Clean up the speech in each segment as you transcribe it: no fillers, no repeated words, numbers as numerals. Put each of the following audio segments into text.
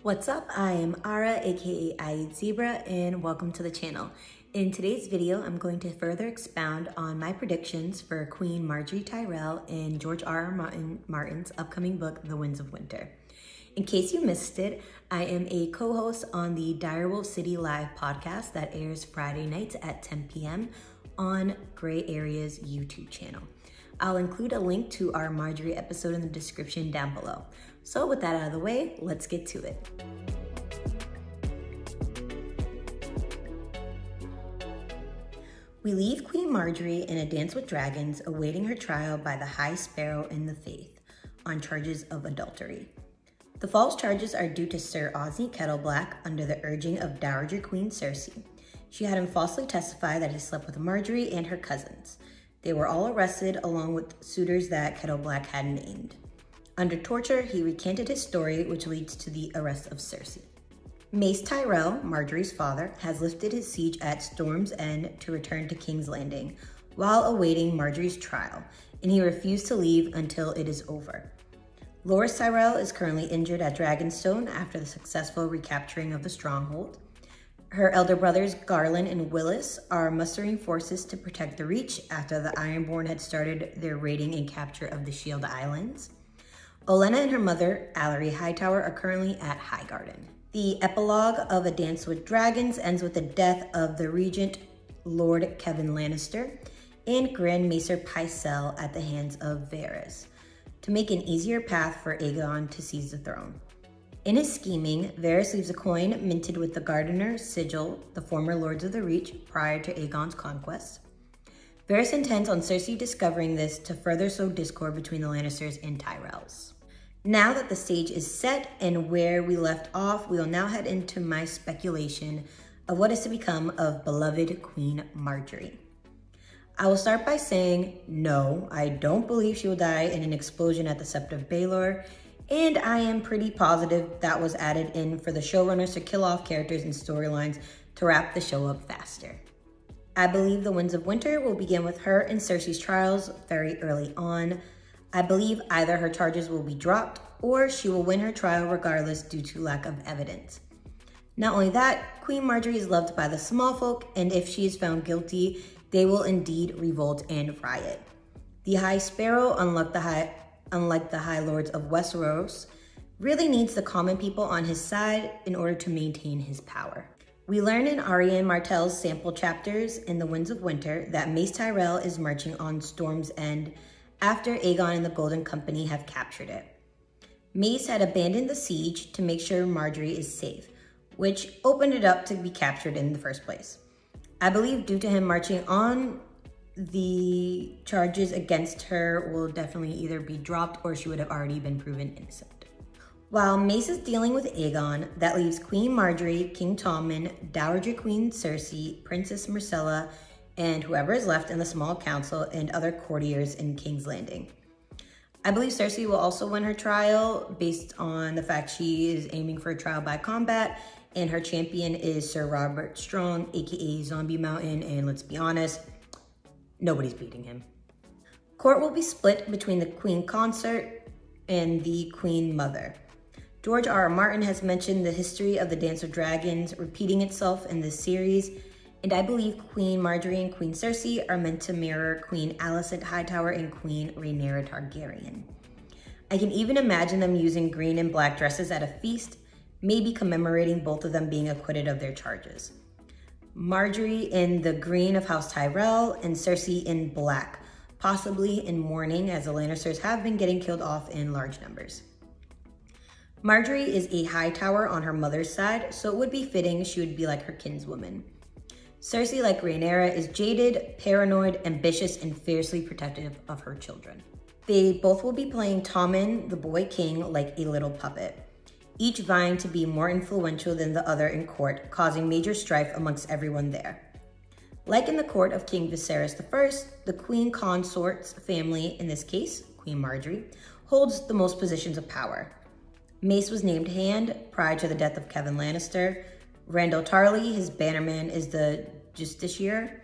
What's up? I am Ara, aka I Eat Zebra, and welcome to the channel. In today's video, I'm going to further expound on my predictions for Queen Margaery Tyrell in George R. Martin's upcoming book, The Winds of Winter. In case you missed it, I am a co-host on the Direwolf City Live Podcast that airs Friday nights at 10 p.m. on Gray Area's YouTube channel. I'll include a link to our Margaery episode in the description down below. So with that out of the way, let's get to it. We leave Queen Margaery in a dance with dragons, awaiting her trial by the High Sparrow in the Faith on charges of adultery. The false charges are due to Sir Osney Kettleblack under the urging of Dowager Queen Cersei. She had him falsely testify that he slept with Margaery and her cousins. They were all arrested along with suitors that Kettleblack had named. Under torture, he recanted his story, which leads to the arrest of Cersei. Mace Tyrell, Margaery's father, has lifted his siege at Storm's End to return to King's Landing while awaiting Margaery's trial, and he refused to leave until it is over. Loras Tyrell is currently injured at Dragonstone after the successful recapturing of the stronghold. Her elder brothers, Garland and Willis, are mustering forces to protect the Reach after the Ironborn had started their raiding and capture of the Shield Islands. Olenna and her mother, Allery Hightower, are currently at Highgarden. The epilogue of A Dance with Dragons ends with the death of the regent, Lord Kevan Lannister, and Grand Maester Pycelle at the hands of Varys, to make an easier path for Aegon to seize the throne. In his scheming, Varys leaves a coin minted with the Gardener sigil, the former Lords of the Reach, prior to Aegon's conquest. Varys intends on Cersei discovering this to further sow discord between the Lannisters and Tyrells. Now that the stage is set and where we left off, we will now head into my speculation of what is to become of beloved Queen Margaery. I will start by saying, no, I don't believe she will die in an explosion at the Sept of Baelor, and I am pretty positive that was added in for the showrunners to kill off characters and storylines to wrap the show up faster. I believe The Winds of Winter will begin with her and Cersei's trials very early on. I believe either her charges will be dropped or she will win her trial regardless due to lack of evidence. Not only that, Queen Margaery is loved by the small folk, and if she is found guilty, they will indeed revolt and riot. The High Sparrow, unlike the High Lords of Westeros, really needs the common people on his side in order to maintain his power. We learn in Arianne Martell's sample chapters in The Winds of Winter that Mace Tyrell is marching on Storm's End after Aegon and the Golden Company have captured it. Mace had abandoned the siege to make sure Margaery is safe, which opened it up to be captured in the first place. I believe due to him marching on, the charges against her will definitely either be dropped or she would have already been proven innocent. While Mace is dealing with Aegon, that leaves Queen Margaery, King Tommen, Dowager Queen Cersei, Princess Myrcella, and whoever is left in the small council and other courtiers in King's Landing. I believe Cersei will also win her trial based on the fact she is aiming for a trial by combat, and her champion is Sir Robert Strong, aka Zombie Mountain, and let's be honest, nobody's beating him. Court will be split between the Queen Consort and the Queen Mother. George R. Martin has mentioned the history of the Dance of Dragons repeating itself in this series, and I believe Queen Margaery and Queen Cersei are meant to mirror Queen Alicent Hightower and Queen Rhaenyra Targaryen. I can even imagine them using green and black dresses at a feast, maybe commemorating both of them being acquitted of their charges. Margaery in the green of House Tyrell and Cersei in black, possibly in mourning as the Lannisters have been getting killed off in large numbers. Margaery is a Hightower on her mother's side, so it would be fitting she would be like her kinswoman. Cersei, like Rhaenyra, is jaded, paranoid, ambitious, and fiercely protective of her children. They both will be playing Tommen, the boy king, like a little puppet, each vying to be more influential than the other in court, causing major strife amongst everyone there. Like in the court of King Viserys I, the Queen Consort's family, in this case, Queen Margaery, holds the most positions of power. Mace was named Hand prior to the death of Kevan Lannister. Randall Tarly, his bannerman, is the Justiciar.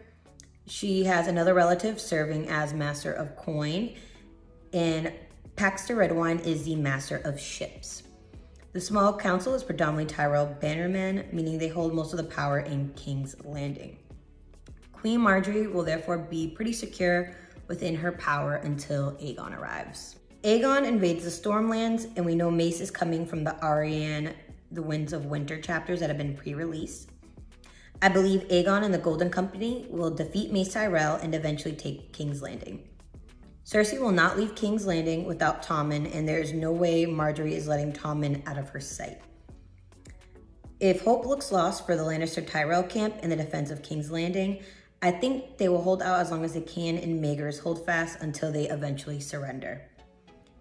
She has another relative serving as Master of Coin, and Paxter Redwine is the Master of Ships. The small council is predominantly Tyrell bannermen, meaning they hold most of the power in King's Landing. Queen Margaery will therefore be pretty secure within her power until Aegon arrives. Aegon invades the Stormlands, and we know Mace is coming from the Arianne, the Winds of Winter chapters that have been pre-released. I believe Aegon and the Golden Company will defeat Mace Tyrell and eventually take King's Landing. Cersei will not leave King's Landing without Tommen, and there is no way Margaery is letting Tommen out of her sight. If hope looks lost for the Lannister Tyrell camp in the defense of King's Landing, I think they will hold out as long as they can and Maegor's hold fast until they eventually surrender.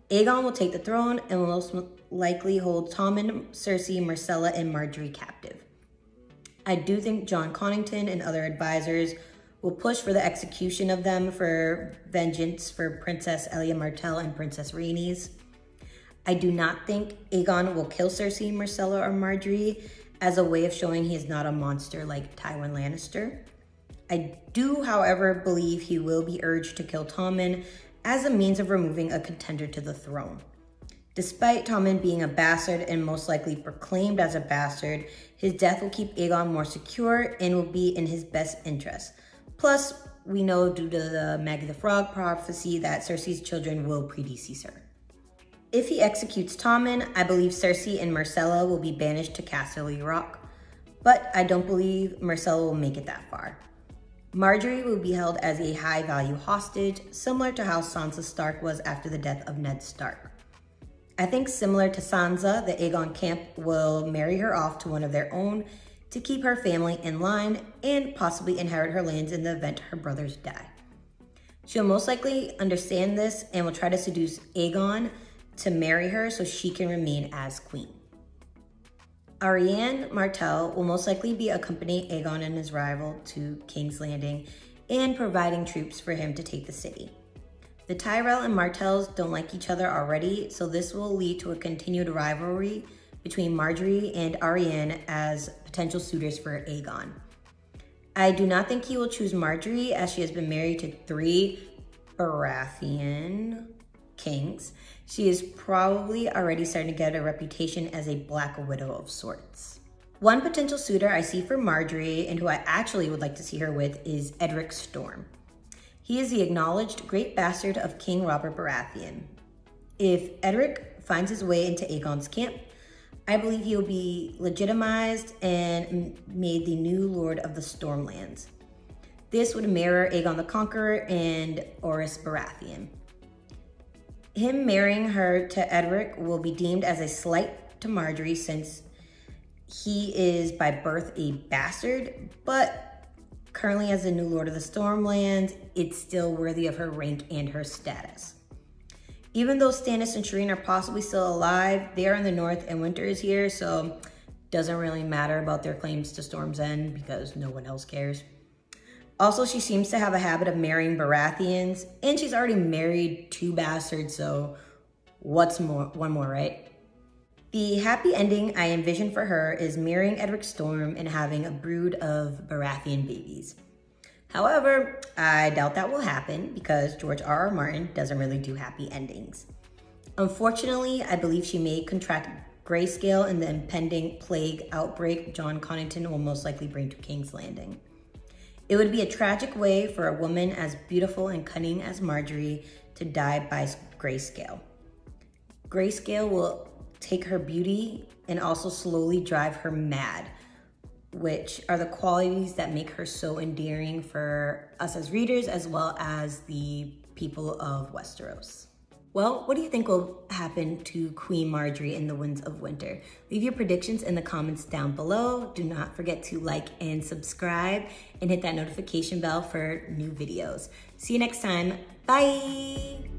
Aegon will take the throne and will most likely hold Tommen, Cersei, Myrcella, and Margaery captive. I do think Jon Connington and other advisors will push for the execution of them for vengeance for Princess Elia Martell and Princess Rhaenys. I do not think Aegon will kill Cersei, Myrcella, or Margaery as a way of showing he is not a monster like Tywin Lannister. I do, however, believe he will be urged to kill Tommen as a means of removing a contender to the throne. Despite Tommen being a bastard and most likely proclaimed as a bastard, his death will keep Aegon more secure and will be in his best interest. Plus, we know due to the Maggie the Frog prophecy that Cersei's children will predecease her. If he executes Tommen, I believe Cersei and Myrcella will be banished to Casterly Rock, but I don't believe Myrcella will make it that far. Margaery will be held as a high-value hostage, similar to how Sansa Stark was after the death of Ned Stark. I think similar to Sansa, the Aegon camp will marry her off to one of their own to keep her family in line and possibly inherit her lands in the event her brothers die. She'll most likely understand this and will try to seduce Aegon to marry her so she can remain as queen. Arianne Martell will most likely be accompanying Aegon and his rival to King's Landing and providing troops for him to take the city. The Tyrell and Martells don't like each other already, so this will lead to a continued rivalry between Margaery and Arianne as potential suitors for Aegon. I do not think he will choose Margaery, as she has been married to 3 Baratheon kings. She is probably already starting to get a reputation as a Black Widow of sorts. One potential suitor I see for Margaery, and who I actually would like to see her with, is Edric Storm. He is the acknowledged great bastard of King Robert Baratheon. If Edric finds his way into Aegon's camp, I believe he will be legitimized and made the new Lord of the Stormlands. This would mirror Aegon the Conqueror and Orys Baratheon. Him marrying her to Edric will be deemed as a slight to Margaery since he is by birth a bastard, but currently as the new Lord of the Stormlands, it's still worthy of her rank and her status. Even though Stannis and Shireen are possibly still alive, they are in the north and winter is here, so it doesn't really matter about their claims to Storm's End because no one else cares. Also, she seems to have a habit of marrying Baratheons, and she's already married 2 bastards, so what's more? One more, right? The happy ending I envision for her is marrying Edric Storm and having a brood of Baratheon babies. However, I doubt that will happen because George R.R. Martin doesn't really do happy endings. Unfortunately, I believe she may contract grayscale in the impending plague outbreak Jon Connington will most likely bring to King's Landing. It would be a tragic way for a woman as beautiful and cunning as Margaery to die by grayscale. Grayscale will take her beauty and also slowly drive her mad, which are the qualities that make her so endearing for us as readers as well as the people of Westeros. Well, what do you think will happen to Queen Margaery in the Winds of Winter? Leave your predictions in the comments down below. Do not forget to like and subscribe and hit that notification bell for new videos. See you next time. Bye!